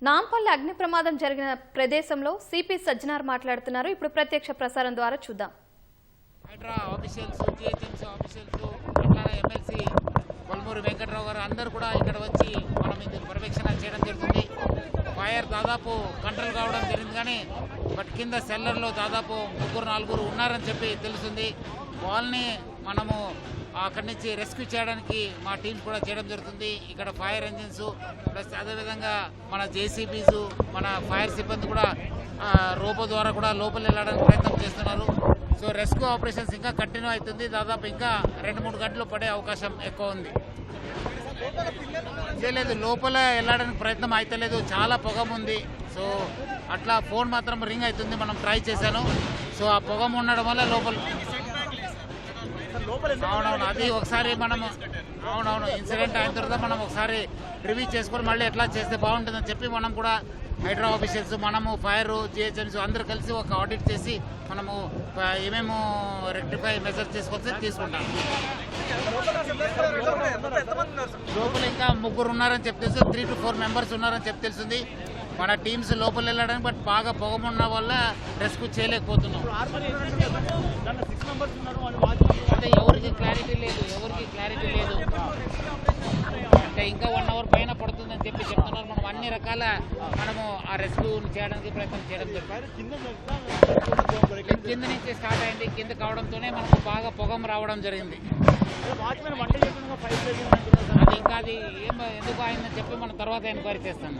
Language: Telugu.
నాంపల్లి అగ్ని ప్రమాదం జరిగిన ప్రదేశంలో సిపి సజ్జనార్ మాట్లాడుతున్నారు. ఇప్పుడు ప్రత్యక్ష ప్రసారం ద్వారా చూద్దాం. హైడ్రా ఆఫీషియల్స్, జిహెచ్ఎంసీ ఆఫీషియల్స్, అట్లానే ఎమ్మెల్సీ కొల్మూరి వెంకట్రావు గారు అందరూ కూడా ఇక్కడ వచ్చి మనం ఇది పర్యవేక్షణ చేయడం జరుగుతుంది. ఫైర్ దాదాపు కంట్రోల్ కావడం జరిగింది, కానీ బట్ కింద సెల్లర్లో దాదాపు 3-4 ఉన్నారని చెప్పి తెలుస్తుంది. వాళ్ళని మనము అక్కడి నుంచి రెస్క్యూ చేయడానికి మా టీమ్స్ కూడా చేయడం జరుగుతుంది. ఇక్కడ ఫైర్ ఇంజిన్స్ ప్లస్ అదేవిధంగా మన జేసీబీస్, మన ఫైర్ సిబ్బంది కూడా రోబో ద్వారా కూడా లోపల వెళ్ళడానికి ప్రయత్నం చేస్తున్నారు. సో రెస్క్యూ ఆపరేషన్స్ ఇంకా కంటిన్యూ అవుతుంది. దాదాపు ఇంకా 2-3 గంటలు పడే అవకాశం ఎక్కువ ఉంది. లేదు, లోపల వెళ్ళడానికి ప్రయత్నం అయితలేదు, చాలా పొగ ఉంది. సో అట్లా ఫోన్ మాత్రం రింగ్ అవుతుంది, మనం ట్రై చేశాను. సో ఆ పొగ ఉండడం వల్ల లోపల అవునవును అది ఒకసారి మనము అవునవును ఇన్సిడెంట్ అయిన తర్వాత మనం ఒకసారి రివ్యూ చేసుకొని మళ్ళీ ఎట్లా చేస్తే బాగుంటుందని చెప్పి మనం కూడా హైడ్రా ఆఫీషియల్స్, మనము ఫైర్, జిహెచ్ఎంసీ అందరూ కలిసి ఒక ఆడిట్ చేసి మనము ఏమేమో రెక్టిఫై మెజర్స్ తీసుకొచ్చి తీసుకుంటాం. లోపల ఇంకా 3 ఉన్నారని చెప్పి తెలుసు, 3 to 4 మెంబర్స్ ఉన్నారని చెప్పి తెలిసింది. మన టీమ్స్ లోపల వెళ్ళడానికి బట్ బాగా పొగమున్న వల్ల రెస్క్యూ చేయలేకపోతున్నాం. అంటే ఎవరికి క్లారిటీ లేదు అంటే ఇంకా 1 hour పైన పడుతుందని చెప్పి చెప్తున్నారు. మనం అన్ని రకాల మనము ఆ రెస్క్యూ చేయడానికి ప్రయత్నం చేయడం జరుగుతుంది. కింద నుంచి స్టార్ట్ అయింది, కింద కావడంతోనే మనకు బాగా పొగం రావడం జరిగింది. అది ఇంకా అది ఎందుకు అయిందని చెప్పి మనం తర్వాత ఎంక్వైరీ చేస్తాము.